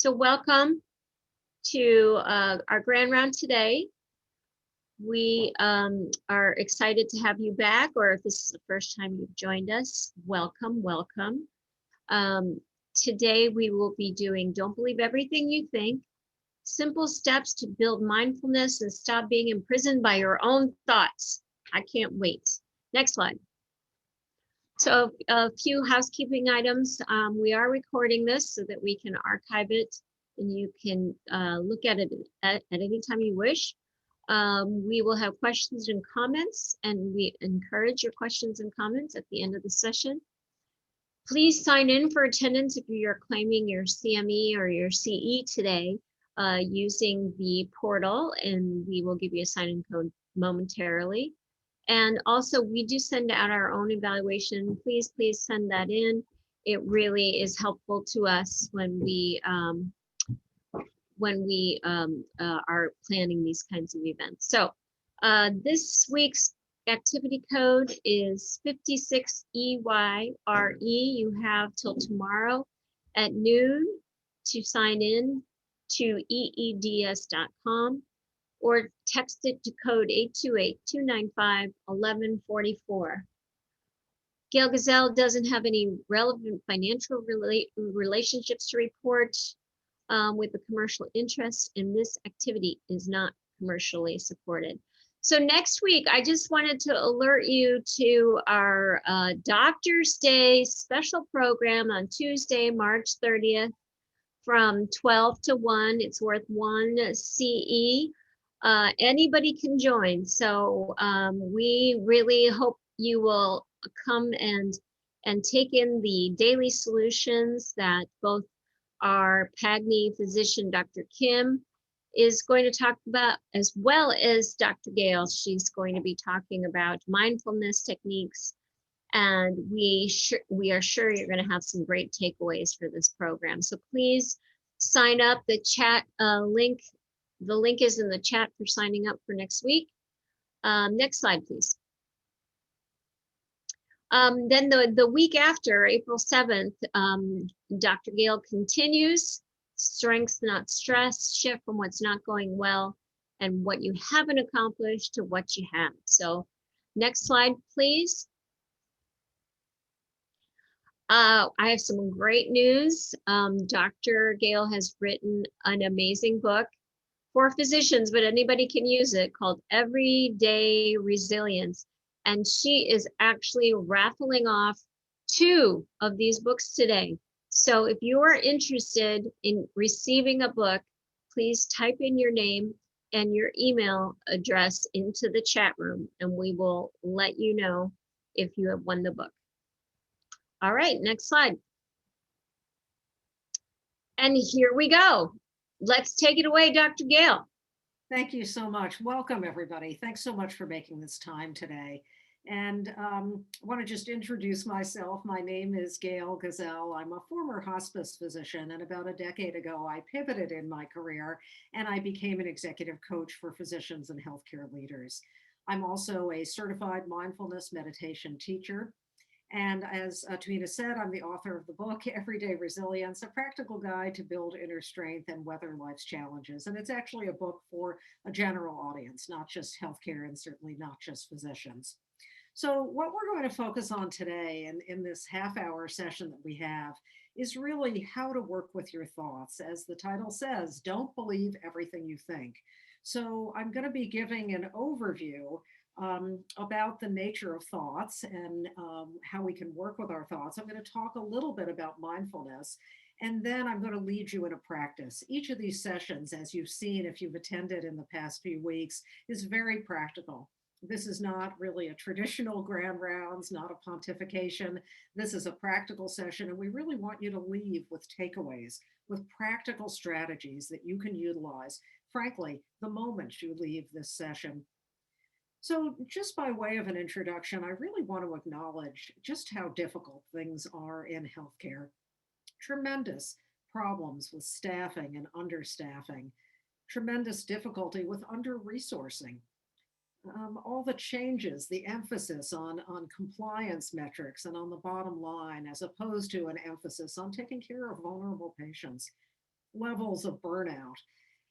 So welcome to our grand round today. We are excited to have you back, or if this is the first time you've joined us, welcome, welcome. Today we will be doing Don't Believe Everything You Think, simple steps to build mindfulness and stop being imprisoned by your own thoughts. I can't wait. Next slide. So a few housekeeping items. We are recording this so that we can archive it and you can look at it at any time you wish. We will have questions and comments, and we encourage your questions and comments at the end of the session. Please sign in for attendance if you're claiming your CME or your CE today using the portal, and we will give you a sign-in code momentarily. And also, we do send out our own evaluation. Please send that in. It really is helpful to us when we are planning these kinds of events. So this week's activity code is 56EYRE. You have till tomorrow at noon to sign in to eeds.com or text it to code 828-295-1144. Gail Gazelle doesn't have any relevant financial relationships to report with the commercial interest, and this activity is not commercially supported. So next week, I just wanted to alert you to our Doctor's Day special program on Tuesday, March 30th from 12 to 1. It's worth 1 CE. Anybody can join. So we really hope you will come and take in the daily solutions that both our PAGNI physician, Dr. Kim, is going to talk about, as well as Dr. Gail. She's going to be talking about mindfulness techniques, and we are sure you're going to have some great takeaways for this program. So please sign up. The chat link, the link is in the chat for signing up for next week. Next slide, please. Then the week after, April 7th, Dr. Gail continues strengths, not stress, shift from what's not going well and what you haven't accomplished to what you have. So next slide, please. I have some great news. Dr. Gail has written an amazing book for physicians, but anybody can use it, called Everyday Resilience. And she is actually raffling off 2 of these books today. So if you are interested in receiving a book, please type in your name and your email address into the chat room, and we will let you know if you have won the book. All right, next slide. And here we go. Let's take it away, Dr. Gail. Thank you so much. Welcome, everybody. Thanks so much for making this time today. And I want to just introduce myself. My name is Gail Gazelle. I'm a former hospice physician, and about a decade ago, I pivoted in my career and I became an executive coach for physicians and healthcare leaders. I'm also a certified mindfulness meditation teacher. And as Tamina said, I'm the author of the book, Everyday Resilience, a practical guide to build inner strength and weather life's challenges. And it's actually a book for a general audience, not just healthcare and certainly not just physicians. So what we're going to focus on today in this half-hour session that we have is really how to work with your thoughts. As the title says, don't believe everything you think. So I'm going to be giving an overview about the nature of thoughts and how we can work with our thoughts. I'm going to talk a little bit about mindfulness, and then I'm going to lead you in a practice. Each of these sessions, as you've seen if you've attended in the past few weeks, is very practical. This is not really a traditional grand rounds, not a pontification. This is a practical session, and we really want you to leave with takeaways, with practical strategies that you can utilize, frankly, the moment you leave this session. So just by way of an introduction, I really want to acknowledge just how difficult things are in healthcare. Tremendous problems with staffing and understaffing, tremendous difficulty with under-resourcing. All the changes, the emphasis on compliance metrics and on the bottom line, as opposed to an emphasis on taking care of vulnerable patients. levels of burnout.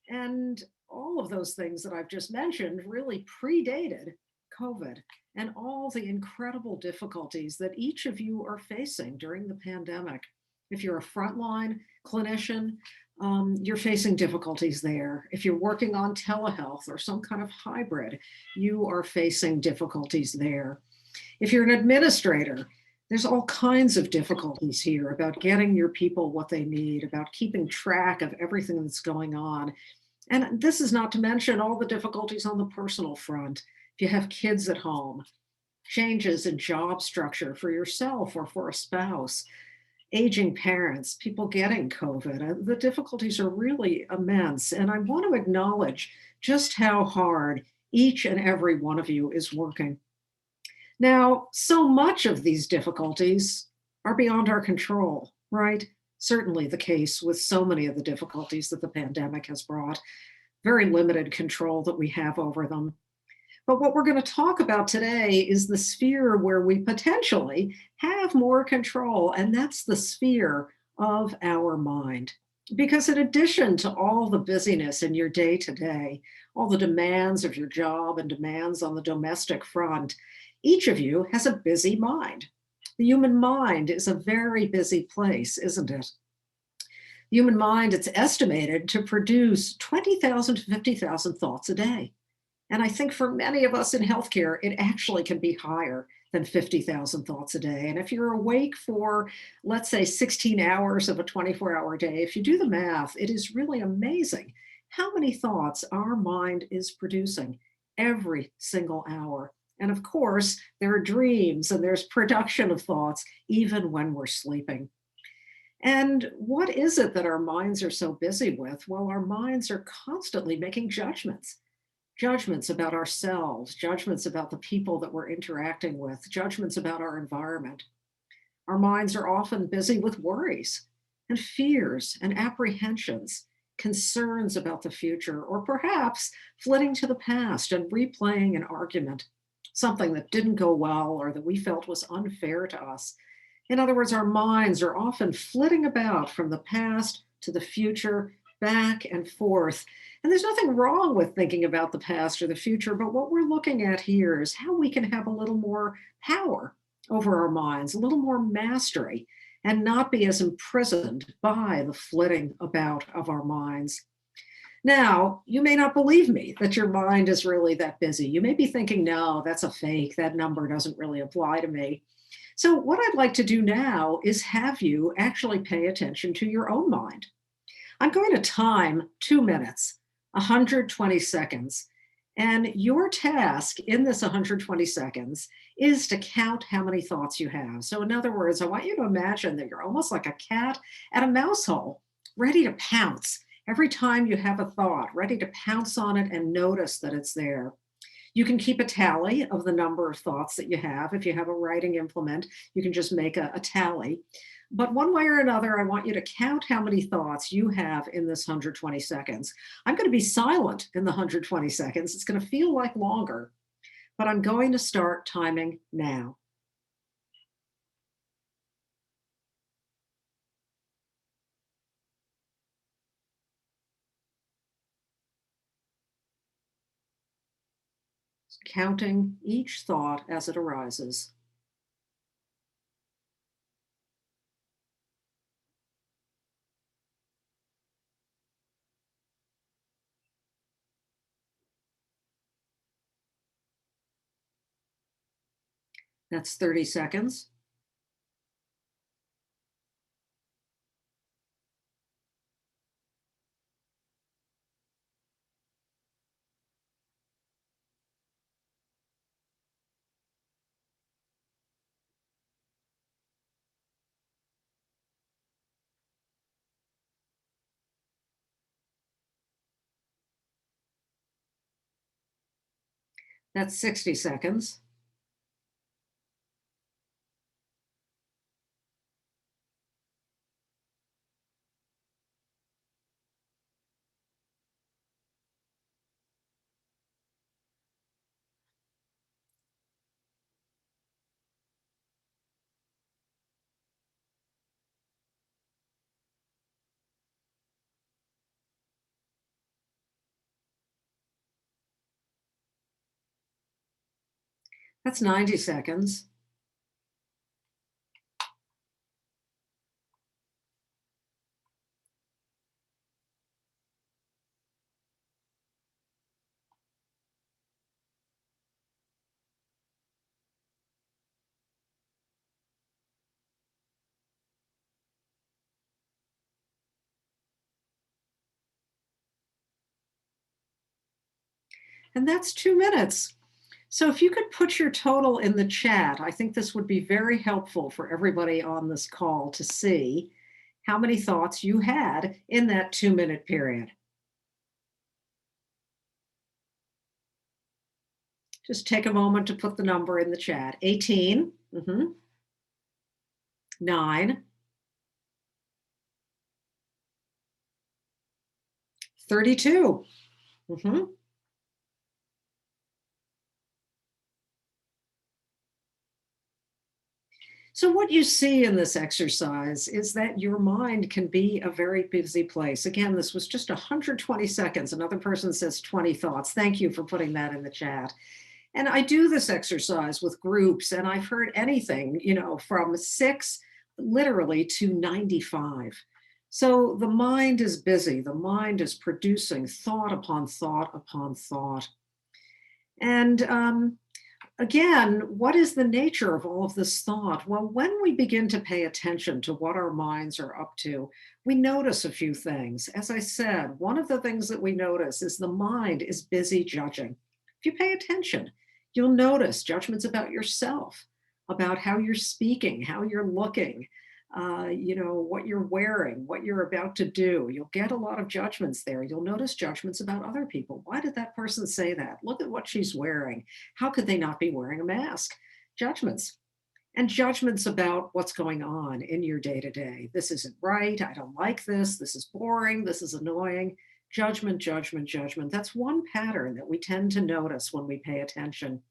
And all of those things that I've just mentioned really predated COVID and all the incredible difficulties that each of you are facing during the pandemic. If you're a frontline clinician, you're facing difficulties there. If you're working on telehealth or some kind of hybrid, you are facing difficulties there. If you're an administrator, there's all kinds of difficulties here about getting your people what they need, about keeping track of everything that's going on. And this is not to mention all the difficulties on the personal front. If you have kids at home, changes in job structure for yourself or for a spouse, aging parents, people getting COVID, the difficulties are really immense. And I want to acknowledge just how hard each and every one of you is working. Now, so much of these difficulties are beyond our control, right? Certainly the case with so many of the difficulties that the pandemic has brought, very limited control that we have over them. But what we're going to talk about today is the sphere where we potentially have more control, and that's the sphere of our mind. Because in addition to all the busyness in your day to day, all the demands of your job and demands on the domestic front, each of you has a busy mind. The human mind is a very busy place, isn't it? The human mind, it's estimated to produce 20,000 to 50,000 thoughts a day. And I think for many of us in healthcare, it actually can be higher than 50,000 thoughts a day. And if you're awake for, let's say, 16 hours of a 24-hour day, if you do the math, it is really amazing how many thoughts our mind is producing every single hour. And of course, there are dreams and there's production of thoughts even when we're sleeping. And what is it that our minds are so busy with? Well, our minds are constantly making judgments about ourselves, judgments about the people that we're interacting with, judgments about our environment. Our minds are often busy with worries and fears and apprehensions, concerns about the future, or perhaps flitting to the past and replaying an argument, something that didn't go well or that we felt was unfair to us. In other words, our minds are often flitting about from the past to the future, back and forth. And there's nothing wrong with thinking about the past or the future, but what we're looking at here is how we can have a little more power over our minds, a little more mastery, and not be as imprisoned by the flitting about of our minds. Now, you may not believe me that your mind is really that busy. You may be thinking, no, that's a fake. That number doesn't really apply to me. So, what I'd like to do now is have you actually pay attention to your own mind. I'm going to time 2 minutes, 120 seconds. And your task in this 120 seconds is to count how many thoughts you have. So, in other words, I want you to imagine that you're almost like a cat at a mouse hole, ready to pounce every time you have a thought, ready to pounce on it and notice that it's there. You can keep a tally of the number of thoughts that you have. If you have a writing implement, you can just make a tally. But one way or another, I want you to count how many thoughts you have in this 120 seconds. I'm going to be silent in the 120 seconds. It's going to feel like longer, but I'm going to start timing now. Counting each thought as it arises. That's 30 seconds. That's 60 seconds. That's 90 seconds. And that's 2 minutes. So if you could put your total in the chat, I think this would be very helpful for everybody on this call to see how many thoughts you had in that 2 minute period. Just take a moment to put the number in the chat. 18, 9, 32. Mhm. So, what you see in this exercise is that your mind can be a very busy place. Again, this was just 120 seconds. Another person says 20 thoughts. Thank you for putting that in the chat. And I do this exercise with groups, and I've heard anything, from 6 literally to 95. So the mind is busy. The mind is producing thought upon thought upon thought. And again, what is the nature of all of this thought? Well, when we begin to pay attention to what our minds are up to, we notice a few things. As I said, one of the things that we notice is the mind is busy judging. If you pay attention, you'll notice judgments about yourself, about how you're speaking, how you're looking, what you're wearing, what you're about to do. You'll get a lot of judgments there. You'll notice judgments about other people. Why did that person say that? Look at what she's wearing. How could they not be wearing a mask? Judgments. And judgments about what's going on in your day to day. This isn't right. I don't like this. This is boring. This is annoying. Judgment, judgment, judgment. That's one pattern that we tend to notice when we pay attention.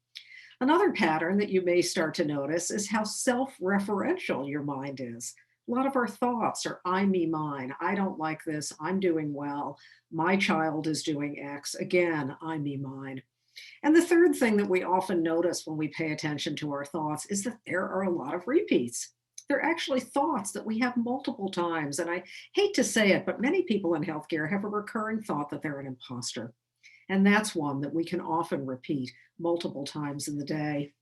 Another pattern that you may start to notice is how self referential your mind is. A lot of our thoughts are I, me, mine. I don't like this. I'm doing well. My child is doing X. Again, I, me, mine. And the third thing that we often notice when we pay attention to our thoughts is that there are a lot of repeats. They're actually thoughts that we have multiple times. And I hate to say it, but many people in healthcare have a recurring thought that they're an imposter. And that's one that we can often repeat multiple times in the day.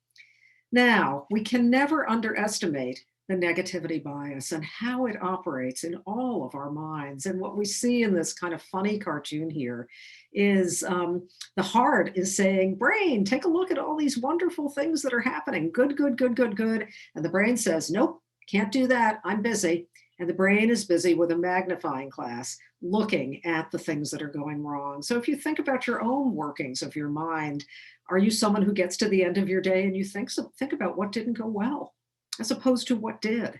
Now, we can never underestimate the negativity bias and how it operates in all of our minds. And what we see in this kind of funny cartoon here is the heart is saying, brain, take a look at all these wonderful things that are happening. Good, good, good, good, good. And the brain says, nope, can't do that. I'm busy. And the brain is busy with a magnifying glass looking at the things that are going wrong. So if you think about your own workings of your mind, are you someone who gets to the end of your day and you think about what didn't go well as opposed to what did,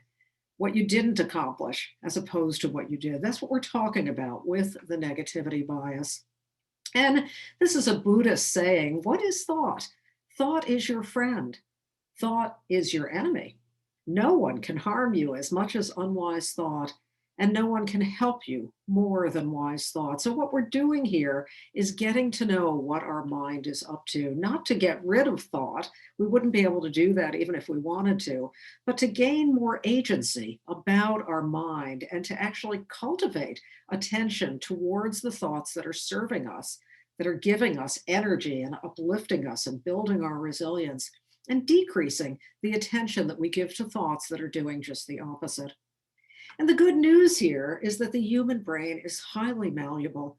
what you didn't accomplish as opposed to what you did? That's what we're talking about with the negativity bias. And this is a Buddhist saying, what is thought? Thought is your friend. Thought is your enemy. No one can harm you as much as unwise thought, and no one can help you more than wise thought. So, what we're doing here is getting to know what our mind is up to, not to get rid of thought. We wouldn't be able to do that even if we wanted to, but to gain more agency about our mind and to actually cultivate attention towards the thoughts that are serving us, that are giving us energy and uplifting us and building our resilience, and decreasing the attention that we give to thoughts that are doing just the opposite. And the good news here is that the human brain is highly malleable.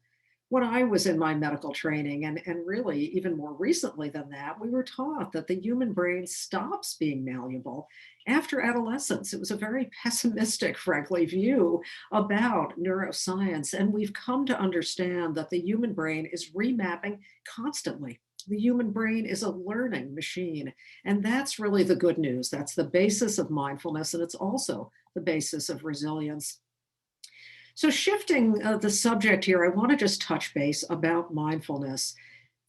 When I was in my medical training, and really even more recently than that, we were taught that the human brain stops being malleable after adolescence. It was a very pessimistic, frankly, view about neuroscience. And we've come to understand that the human brain is remapping constantly. The human brain is a learning machine. And that's really the good news. That's the basis of mindfulness. And it's also the basis of resilience. So, shifting the subject here, I want to just touch base about mindfulness.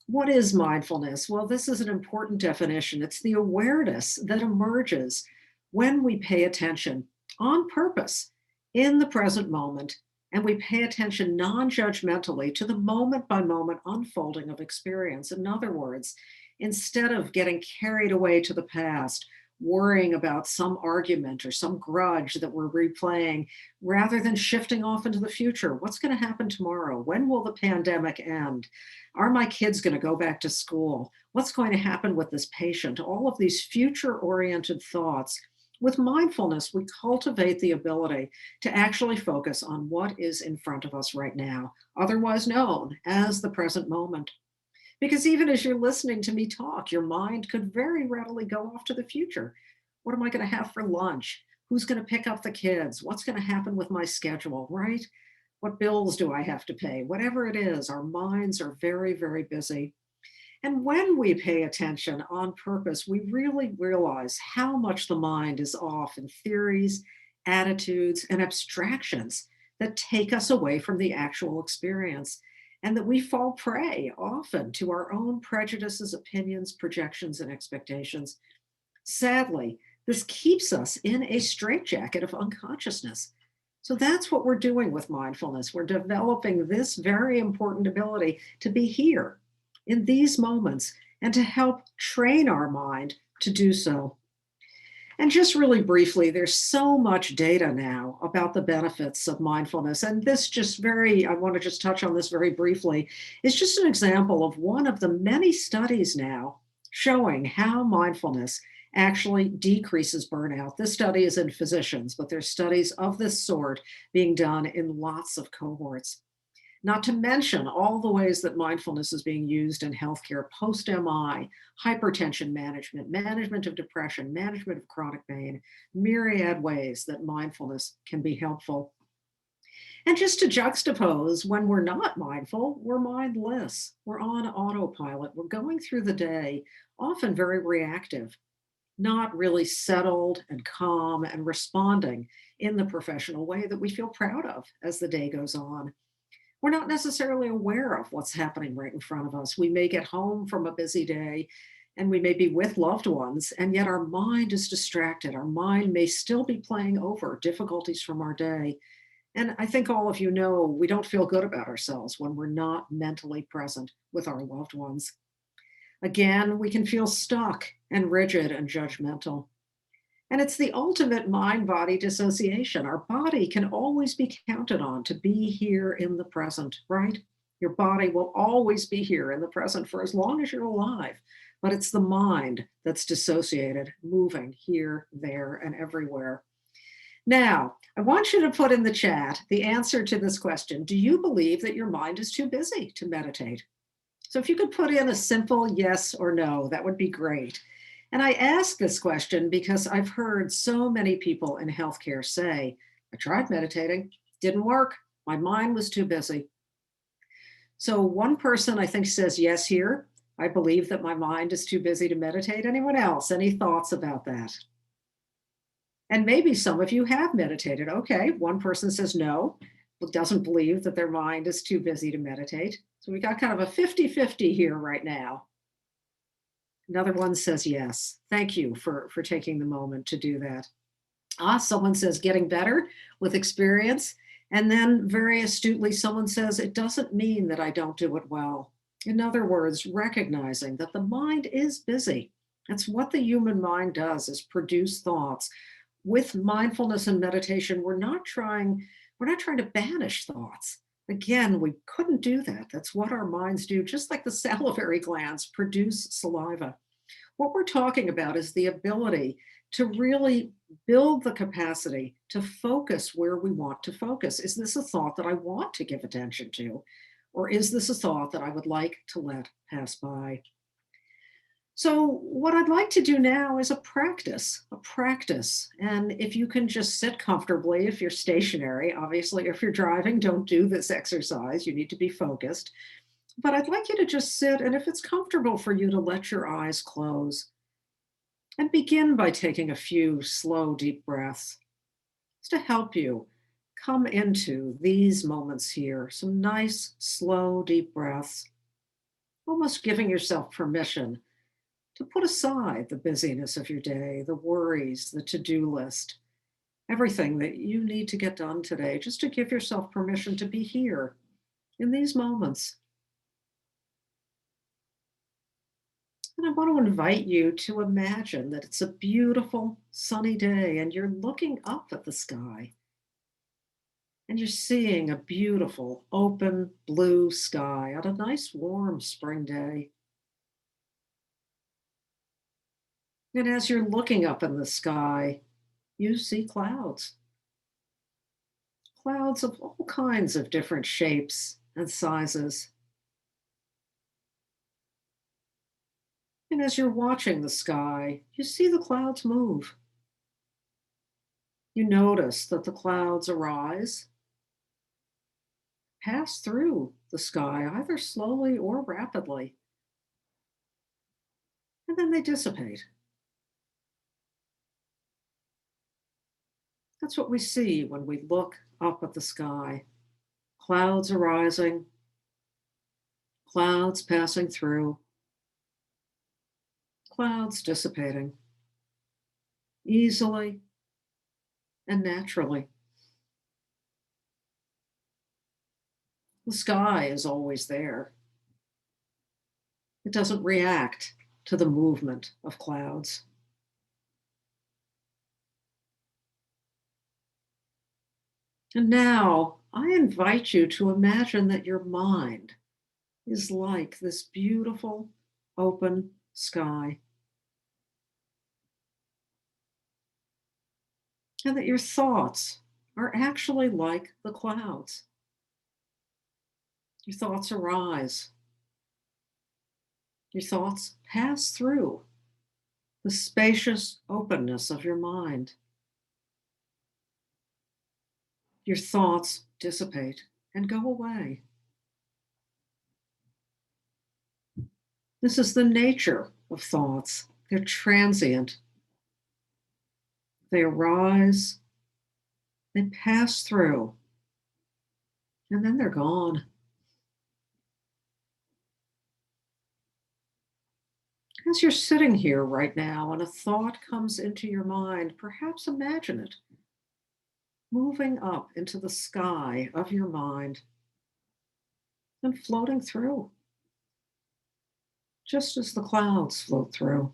What is mindfulness? Well, this is an important definition. It's the awareness that emerges when we pay attention on purpose in the present moment, and we pay attention non judgmentally to the moment by moment unfolding of experience. In other words, instead of getting carried away to the past, worrying about some argument or some grudge that we're replaying, rather than shifting off into the future. What's going to happen tomorrow? When will the pandemic end? Are my kids going to go back to school? What's going to happen with this patient? All of these future oriented thoughts. With mindfulness, we cultivate the ability to actually focus on what is in front of us right now, otherwise known as the present moment. Because even as you're listening to me talk, your mind could very readily go off to the future. What am I going to have for lunch? Who's going to pick up the kids? What's going to happen with my schedule, right? What bills do I have to pay? Whatever it is, our minds are very, very busy. And when we pay attention on purpose, we really realize how much the mind is off in theories, attitudes, and abstractions that take us away from the actual experience, and that we fall prey often to our own prejudices, opinions, projections, and expectations. Sadly, this keeps us in a straitjacket of unconsciousness. So that's what we're doing with mindfulness. We're developing this very important ability to be here in these moments and to help train our mind to do so. And just really briefly, there's so much data now about the benefits of mindfulness. And this I want to just touch on this very briefly. It's just an example of one of the many studies now showing how mindfulness actually decreases burnout. This study is in physicians, but there's studies of this sort being done in lots of cohorts. Not to mention all the ways that mindfulness is being used in healthcare, post-MI, hypertension management, management of depression, management of chronic pain, myriad ways that mindfulness can be helpful. And just to juxtapose, when we're not mindful, we're mindless. We're on autopilot. We're going through the day, often very reactive, not really settled and calm and responding in the professional way that we feel proud of as the day goes on. We're not necessarily aware of what's happening right in front of us. We may get home from a busy day and we may be with loved ones, and yet our mind is distracted. Our mind may still be playing over difficulties from our day. And I think all of you know we don't feel good about ourselves when we're not mentally present with our loved ones. Again, we can feel stuck and rigid and judgmental. And it's the ultimate mind body dissociation. Our body can always be counted on to be here in the present, right? Your body will always be here in the present for as long as you're alive. But it's the mind that's dissociated, moving here, there, and everywhere. Now, I want you to put in the chat the answer to this question. Do you believe that your mind is too busy to meditate? So if you could put in a simple yes or no, that would be great. And I ask this question because I've heard so many people in healthcare say, I tried meditating, didn't work. My mind was too busy. So one person I think says yes here. I believe that my mind is too busy to meditate. Anyone else? Any thoughts about that? And maybe some of you have meditated. Okay, one person says no, doesn't believe that their mind is too busy to meditate. So we got kind of a 50-50 here right now. Another one says yes. Thank you for taking the moment to do that. Someone says getting better with experience. And then very astutely, someone says it doesn't mean that I don't do it well. In other words, recognizing that the mind is busy. That's what the human mind does, is produce thoughts. With mindfulness and meditation, we're not trying to banish thoughts. Again, we couldn't do that. That's what our minds do, just like the salivary glands produce saliva. What we're talking about is the ability to really build the capacity to focus where we want to focus. Is this a thought that I want to give attention to? Or is this a thought that I would like to let pass by? So what I'd like to do now is a practice. And if you can just sit comfortably, if you're stationary, obviously, if you're driving, don't do this exercise. You need to be focused. But I'd like you to just sit, and if it's comfortable for you, to let your eyes close. And begin by taking a few slow, deep breaths just to help you come into these moments here. Some nice, slow, deep breaths, almost giving yourself permission to put aside the busyness of your day, the worries, the to-do list, everything that you need to get done today, just to give yourself permission to be here in these moments. And I want to invite you to imagine that it's a beautiful sunny day and you're looking up at the sky and you're seeing a beautiful open blue sky on a nice warm spring day. And as you're looking up in the sky, you see clouds, clouds of all kinds of different shapes and sizes. And as you're watching the sky, you see the clouds move. You notice that the clouds arise, pass through the sky either slowly or rapidly, and then they dissipate. That's what we see when we look up at the sky. Clouds arising, clouds passing through, clouds dissipating easily and naturally. The sky is always there. It doesn't react to the movement of clouds. And now I invite you to imagine that your mind is like this beautiful open sky, and that your thoughts are actually like the clouds. Your thoughts arise, your thoughts pass through the spacious openness of your mind. Your thoughts dissipate and go away. This is the nature of thoughts. They're transient. They arise, they pass through, and then they're gone. As you're sitting here right now and a thought comes into your mind, perhaps imagine it moving up into the sky of your mind and floating through, just as the clouds float through.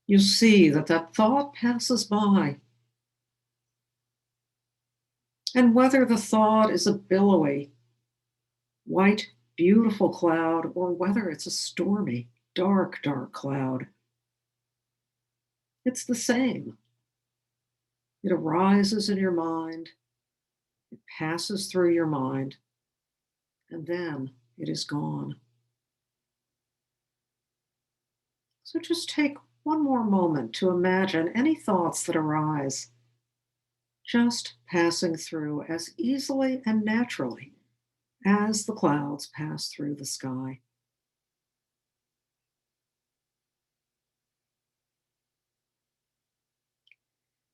You see that that thought passes by. And whether the thought is a billowy, white, beautiful cloud, or whether it's a stormy, dark, dark cloud, it's the same. It arises in your mind, it passes through your mind, and then it is gone. So just take one more moment to imagine any thoughts that arise just passing through as easily and naturally as the clouds pass through the sky.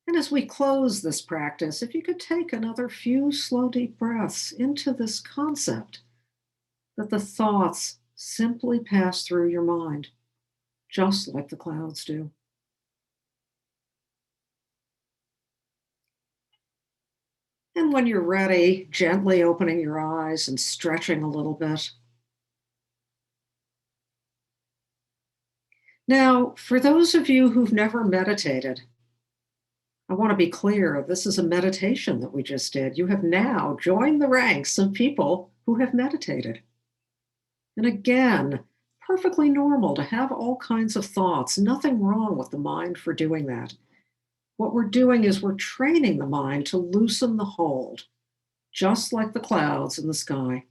And as we close this practice, if you could take another few slow, deep breaths into this concept that the thoughts simply pass through your mind, just like the clouds do. And when you're ready, gently opening your eyes and stretching a little bit. Now, for those of you who've never meditated, I want to be clear, this is a meditation that we just did. You have now joined the ranks of people who have meditated. And again, perfectly normal to have all kinds of thoughts. Nothing wrong with the mind for doing that. What we're doing is we're training the mind to loosen the hold, just like the clouds in the sky.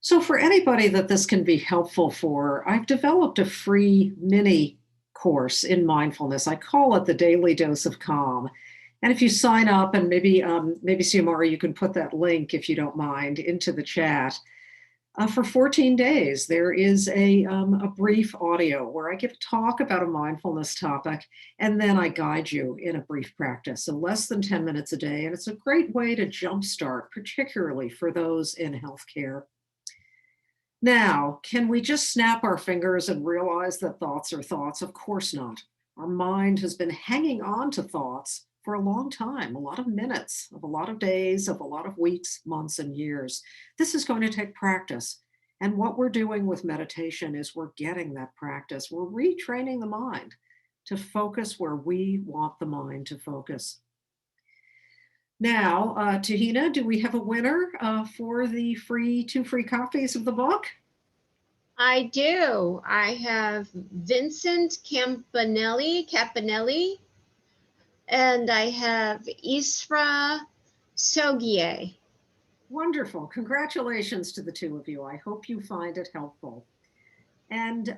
So, for anybody that this can be helpful for, I've developed a free mini course in mindfulness. I call it the Daily Dose of Calm. And if you sign up, and maybe Siomara, you can put that link, if you don't mind, into the chat. For 14 days, there is a brief audio where I give a talk about a mindfulness topic, and then I guide you in a brief practice. So less than 10 minutes a day. And it's a great way to jumpstart, particularly for those in healthcare. Now, can we just snap our fingers and realize that thoughts are thoughts? Of course not. Our mind has been hanging on to thoughts for a long time, a lot of minutes, of a lot of days, of a lot of weeks, months, and years. This is going to take practice. And what we're doing with meditation is we're getting that practice. We're retraining the mind to focus where we want the mind to focus. Now, Tahina, do we have a winner for the two free copies of the book? I do. I have Vincent Campanelli, and I have Isra Sogie. Wonderful. Congratulations to the two of you. I hope you find it helpful. And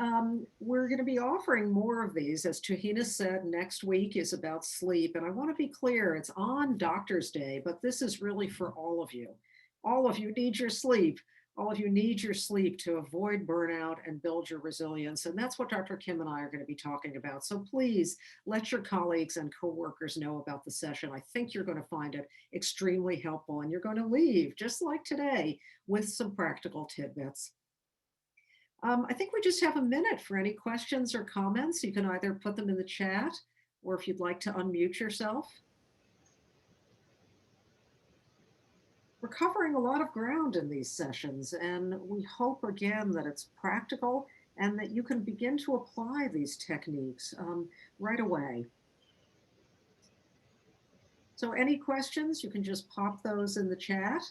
we're going to be offering more of these. As Tahina said, next week is about sleep. And I want to be clear, it's on Doctor's Day, but this is really for all of you. All of you need your sleep. All of you need your sleep to avoid burnout and build your resilience. And that's what Dr. Kim and I are going to be talking about. So please let your colleagues and coworkers know about the session. I think you're going to find it extremely helpful, and you're going to leave, just like today, with some practical tidbits. I think we just have a minute for any questions or comments. You can either put them in the chat, or if you'd like to unmute yourself. We're covering a lot of ground in these sessions, and we hope again that it's practical and that you can begin to apply these techniques right away. So any questions, you can just pop those in the chat.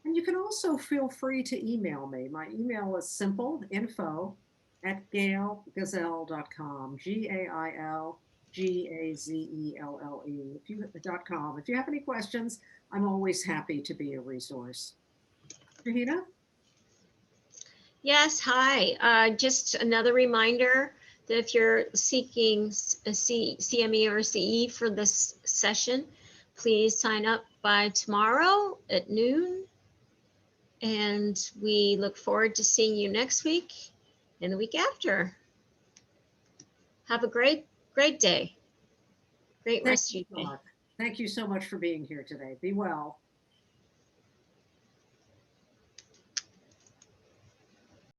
And you can also feel free to email me. My email is simple, info@gailgazelle.com, GAILGAZELLE, .com. If you have any questions, I'm always happy to be a resource. Shahida? Yes, hi. Just another reminder that if you're seeking a CME or CE for this session, please sign up by tomorrow at noon. And we look forward to seeing you next week and the week after. Have a great day. Great rest of your day. Thank you so much for being here today. Be well.